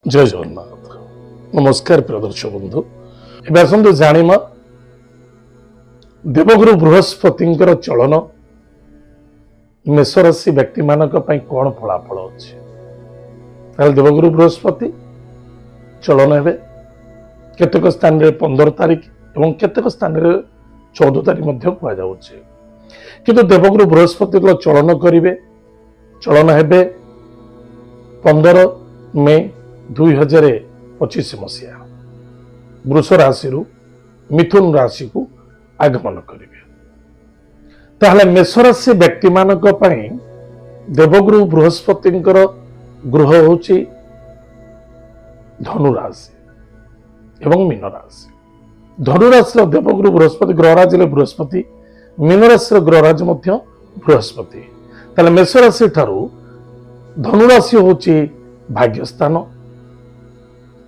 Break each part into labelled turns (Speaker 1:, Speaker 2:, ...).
Speaker 1: जय जगन्नाथ नमस्कार प्रिय दर्शक बंधु एवं आसतु जाणीमा देवगुरु बृहस्पति चलन मेष राशि व्यक्ति मान कौन फलाफल अच्छे देवगुरु बृहस्पति चलन हे केतक स्थान 15 तारिख और केतक स्थान 14 तारिख कहुचे किंतु देवगुरु बृहस्पति चलन करेंगे चलन हे 15 मे 2025 मसीहा वृष राशि मिथुन राशि को आगमन करेंगे ताहले मेष राशि व्यक्ति मानक पई देवगुरु बृहस्पति गृह होची धनुराशि एवं मीन राशि धनुराशि देवगुरु बृहस्पति ग्रहराज बृहस्पति मीन राशि ग्रहराज बृहस्पति ताहले मेष राशि ठारू धनुराशि होची भाग्यस्थान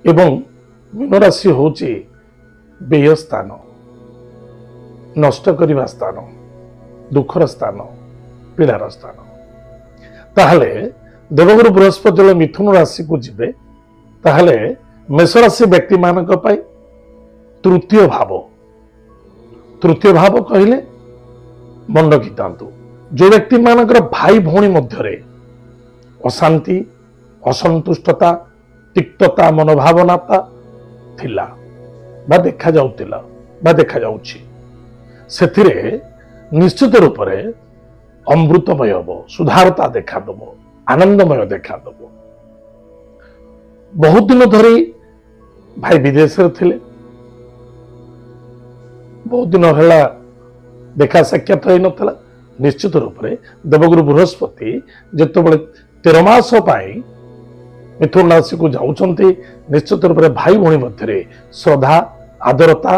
Speaker 1: एवं मीन राशि होची व्यय स्थान नष्ट करने स्थान दुखर स्थान पीड़ार स्थान ताहले देवगुरु बृहस्पति मिथुन राशि को जीवे ताहले मेष राशि व्यक्ति मानक पाई तृतीय भाव कहले मन रखितांतु जो व्यक्ति मानकर भाई भौणी मध्य अशांति असंतुष्टता तिक्तता मनोभावनाता थिला बा देखा जाउतिला बा देखा जाउछि सेथिरे निश्चित रूप से अमृतमय हम सुधारता देखा दब आनंदमय देखा दब बहुत दिन धरी भाई विदेश थे बहुत दिन है देखा साक्षात हो नाला निश्चित रूप से देवगुरु बृहस्पति जिते 13 मास मिथुन राशि को जाऊँगी निश्चित रूप से भाई भौणी मध्य श्रद्धा आदरता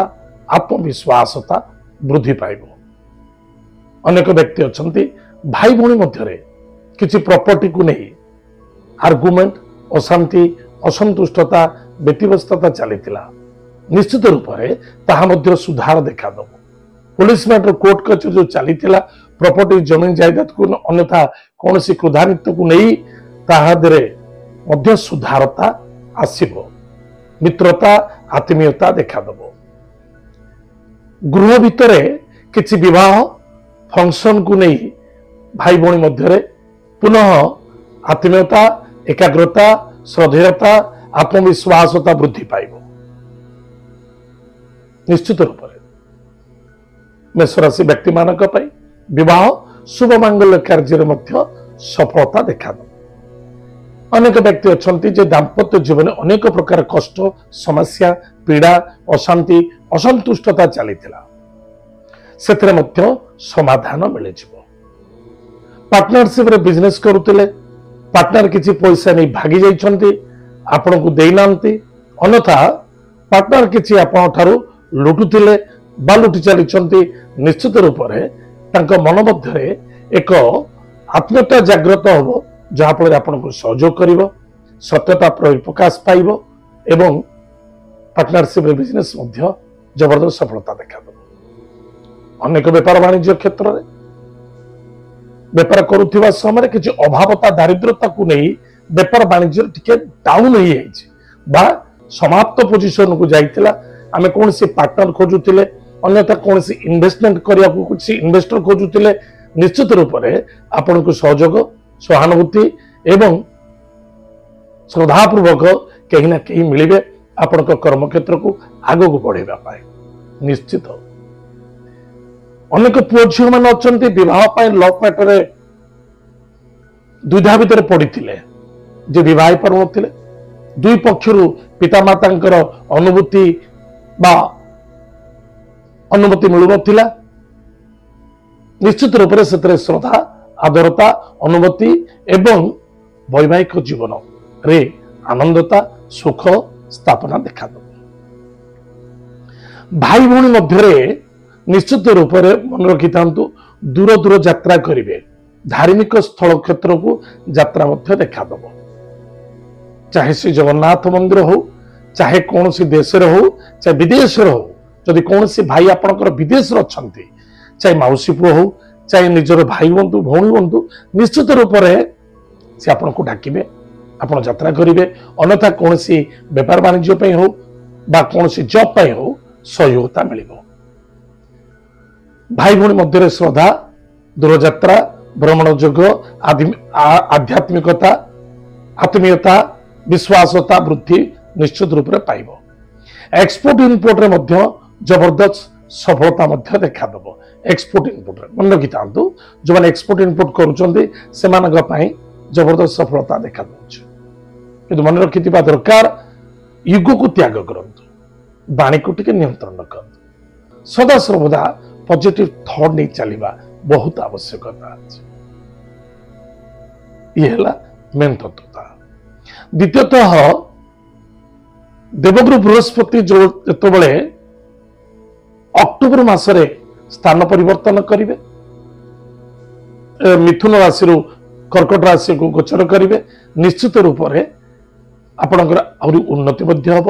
Speaker 1: आत्मविश्वासता वृद्धि पाइब अनेक व्यक्ति अच्छा भाई भौणी मध्य किसी प्रॉपर्टी को नहीं आर्गुमेंट अशांति असंतुष्टता व्यतिव्यस्तता चलीला निश्चित रूप से ताहा मध्य सुधार देखा दब पुलिस मैटर कोर्ट कचेरी जो चलीला प्रॉपर्टी जमीन जायदाद को अन्यथा कौन सी क्रोधान्वित को नहीं ताहादे मध्य सुधारता आसीबो मित्रता आत्मीयता देखा दब गृह भितर किसी विवाह फंक्शन को नहीं भाई भौणी मध्य पुनः आत्मीयता एकाग्रता श्रद्धेयता आत्मविश्वासता वृद्धि पाइब निश्चित रूप से मेष राशि व्यक्ति मानक पई विवाह शुभ मांगल्य कार्य मध्य सफलता देखा दब अनेक व्यक्ति अच्छा जे दाम्पत्य जीवन अनेक प्रकार कष्ट समस्या पीड़ा अशांति असंतुष्टता चलीला से समाधान मिल पार्टनरशिप रे बिजनेस करुले पार्टनर किसी पैसा नहीं भागी जाइछन्ति आपण को देना अन्यथा पार्टनर किसी आपण लुटुले बा लुटि चली निश्चित रूप से मन मध्य एक आत्मता जागृत हम जहाँफल आपन को सहयोग कर सत्यता प्रकाश पाइब एवं पार्टनरशिप बिजनेस जबरदस्त सफलता देखा दब अनेक व्यापार वाणिज्य क्षेत्र में व्यापार करुवा समय किसी अभावता दारिद्रता को नहीं व्यापार वाणिज्य टिके डाउन हो समाप्त पोजिशन को जाइतिला आमे कौन सी पार्टनर खोजुले अन्यथा कौन सी इन्वेस्टमेंट करने किसी इन्वेस्टर खोजुले निश्चित रूप से आपन को सहयोग सहानुभूति एवं श्रद्धापूर्वक कहीं ना कहीं मिले आपण कर्म क्षेत्र को आग को बढ़ेगा पाए निश्चित अनेक पुओ झील मान अच्छा बह लव मैटर द्विधा भितर पड़ी जे बह पार नुले दुई पक्षर पितामाता अनुभूति बा अनुमति मिलू ना निश्चित रूप से श्रद्धा आदरता अनुमति एवं वैवाहिक जीवन रे आनंदता सुख स्थापना देखा दब भाई भौणी मध्य निश्चित रूप से मन रखि दूर दूर यात्रा करेंगे धार्मिक स्थल क्षेत्र को यात्रा मध्य देखा दब चाहे श्री जगन्नाथ मंदिर हो चाहे कौन सी देश हो चाहे विदेश हो जदि कौन सी भाई आपंकर विदेश अच्छा चाहे मौसी पुओ हो चाहे निजर भाई बंधु भौणी बंधु निश्चित रूप से आपन को डाकिबे ଆପଣ ଯାତ୍ରା କରିବେ ଅନ୍यथा କୌଣସି ବେପାର ବାଣିଜ୍ୟ ପାଇଁ ହଉ ବା କୌଣସି ଜବ୍ ପାଇଁ ହଉ ସହଯୋଗିତା ମିଳିବ। ଭାଇ ଭଉଣୀ ମଧ୍ୟରେ ଶ୍ରଦ୍ଧା ଦୂରଯାତ୍ରା ଭ୍ରମଣ ଯୋଗ ଆଧ୍ୟାତ୍ମିକତା ଆତ୍ମୀୟତା विश्वासता वृद्धि निश्चित रूप से पाइब। एक्सपोर्ट इनपोर्ट रे मध्य जबरदस्त सफलता मध्य देखा दब। एक्सपोर्ट इनपोर्ट मन रखी था जो मैंने एक्सपोर्ट इनपोर्ट करुँचे जबरदस्त सफलता देखा दे मन रखि दरकार युग को त्याग करूँ वाणी को टिके नियंत्रण कर सदा सर्वदा पॉजिटिव थॉट नहीं चलवा बहुत आवश्यकता अच्छे ये मेन तत्वता। द्वितीयतः देवगुरु बृहस्पति जो जिते अक्टोबर मासरे स्थान परिवर्तन करेंगे मिथुन राशि कर्कट राशि को गोचर करेंगे निश्चित रूप से आपणकर आहरी उन्नति हम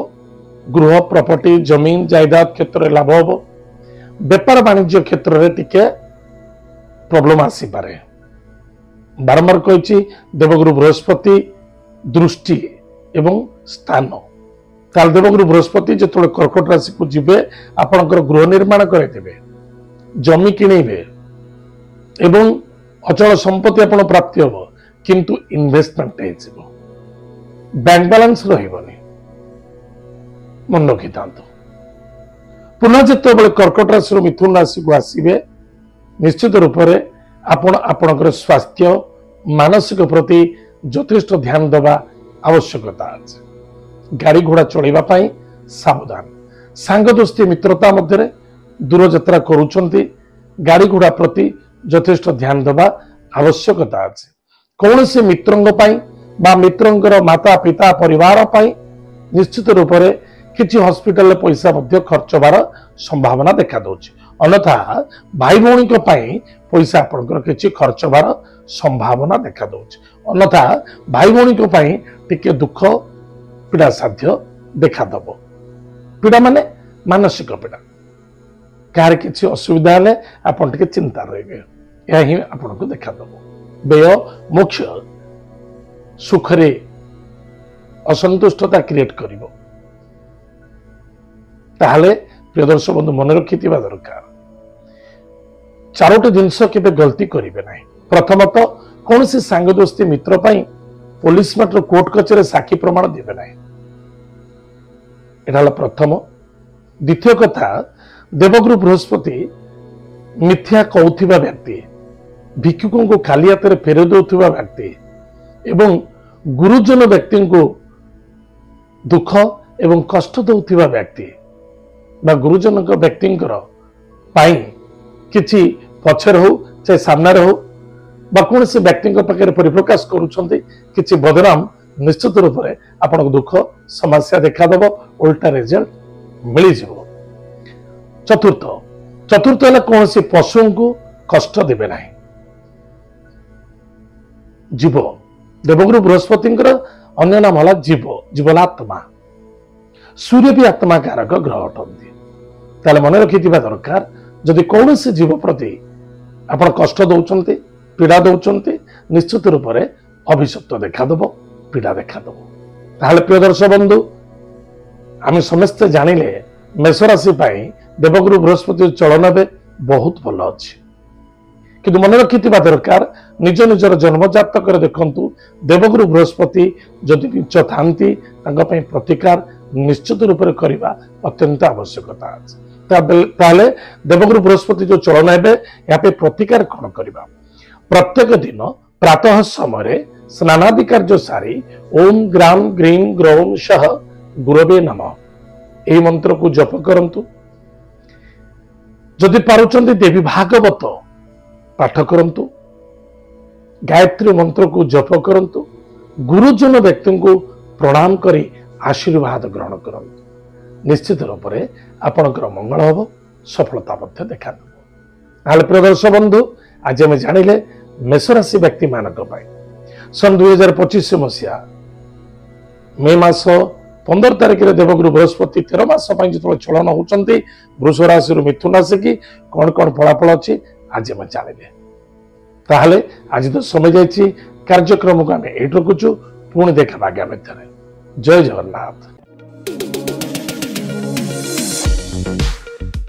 Speaker 1: गृह प्रॉपर्टी जमीन जायदाद क्षेत्र में लाभ हम बेपार वाणिज्य क्षेत्र में टिके प्रॉब्लम आसीपे बारंबार कही देवगुरु बृहस्पति दृष्टि एवं स्थान ताल देवगुरु बृहस्पति जो कर्कट राशि को जीवे आपणकर गृह निर्माण करेंगे जमी किणवे एवं अचल संपत्ति आप प्राप्ति हम किंतु इन्वेस्टमेंट बैंक बैलेंस रही मन रखी था पुनः जिते कर्कट राशि मिथुन राशि को आसवे निश्चित रूप से आपणकर स्वास्थ्य मानसिक प्रति यथेष्ट ध्यान देवा आवश्यकता अच्छे गाड़ी घोड़ा चलवाई सावधान सांग दोस्ती मित्रता मध्य दूर यात्रा करुँच गाड़ी घोड़ा प्रति यथेष्ट ध्यान देवा आवश्यकता अच्छे कौन से मित्रंकर माता पिता परिवार निश्चित रूप से किसी हॉस्पिटल पैसा खर्च बार संभावना देखा दौर अन्यथा भाई भौणी पैसा आपंकर किसी खर्च बार संभावना देखा दौर अन्यथा भाई भौणी टिके दुख पीड़ा साध्य देखा दब पीड़ा माने मानसिक पीड़ा कार किसी असुविधा हेले आपन टिके चिंता रहिबे यह ही आपन को देखा दब व्यय मुख्य सुखरे असंतुष्टता क्रिएट करिवो ताहले प्रिय दर्शक बंधु मन रखिथिबा दरकार चारोटी जिनस केबे गलती करिवे नाही। प्रथमतः कौन से सांग दोस्ती मित्र पुलिस मैटर कोर्ट कचेरी साक्षी प्रमाण देवे ना यहाँ प्रथम। द्वितीय कथा देवगुरु बृहस्पति मिथ्या कहूथिबा व्यक्ति भिक्षुकों को खाली हाथ में फेर दौथुबा व्यक्ति एवं गुरुजन व्यक्ति को दुख एवं कष्ट दौथुबा व्यक्ति बा गुरुजन व्यक्ति किछि पछर हो चाहे सामने हो बा कौन से व्यक्ति परिप्रकाश करुँच कि बदनाम निश्चित रूप से आपन दुख समस्या देखादेव उल्टा रिजल्ट मिल जाव। चतुर्थ है कौन से पशु को कष्ट देवे ना जीव देवगुरु बृहस्पति अन्य नाम है जीव जीवनात्मा सूर्य भी आत्मा कारक ग्रह अटंती ताले मन रखि दरकार जदि कौन से जीव प्रति आप कष्ट दौरान पीड़ा दौरान निश्चित रूप से अभिशप्त देखादेव पीड़ा देखादेव ताहले प्रिय दर्शक बंधु आम समस्ते जानिले मेष राशि देवगुरु बृहस्पति चलन में बहुत भल अच्छी किंतु मन रखि दरकार निज निजर जन्म जातक देखु देवगुरु बृहस्पति जदि नीच था प्रतिकार निश्चित रूप से करने अत्यंत आवश्यकता अच्छे ताहले देवगुरु बृहस्पति जो चलन है यहाँ पे प्रतिकार कौन करवा प्रत्येक दिन प्रातः समय स्नानादि कार्य सारी ओम ग्राम ग्रीम ग्रौम सह गुरवे नमः यही मंत्र को जप करंतु जदि पारुचंदी देवी भागवत पाठ करंतु गायत्री मंत्र को जप करंतु गुरुजन व्यक्ति को प्रणाम करी आशीर्वाद ग्रहण करंतु निश्चित रूप से आपणकर मंगल हम सफलता देखा दे। प्रिय दर्शक बंधु आज आम जानिले मेष राशि व्यक्ति मानक सन 2025 मसीहा मे मास 15 तारिख में देवगुरु बृहस्पति 13 मास जो चलन होती वृष राशि मिथुन राशि की कौन कौन फलाफल अच्छी आज आम जानिले ताहले आज तो समय जाइए कार्यक्रम को आम ये रखुचु पुणी देखा आगामी दिन। जय जगन्नाथ।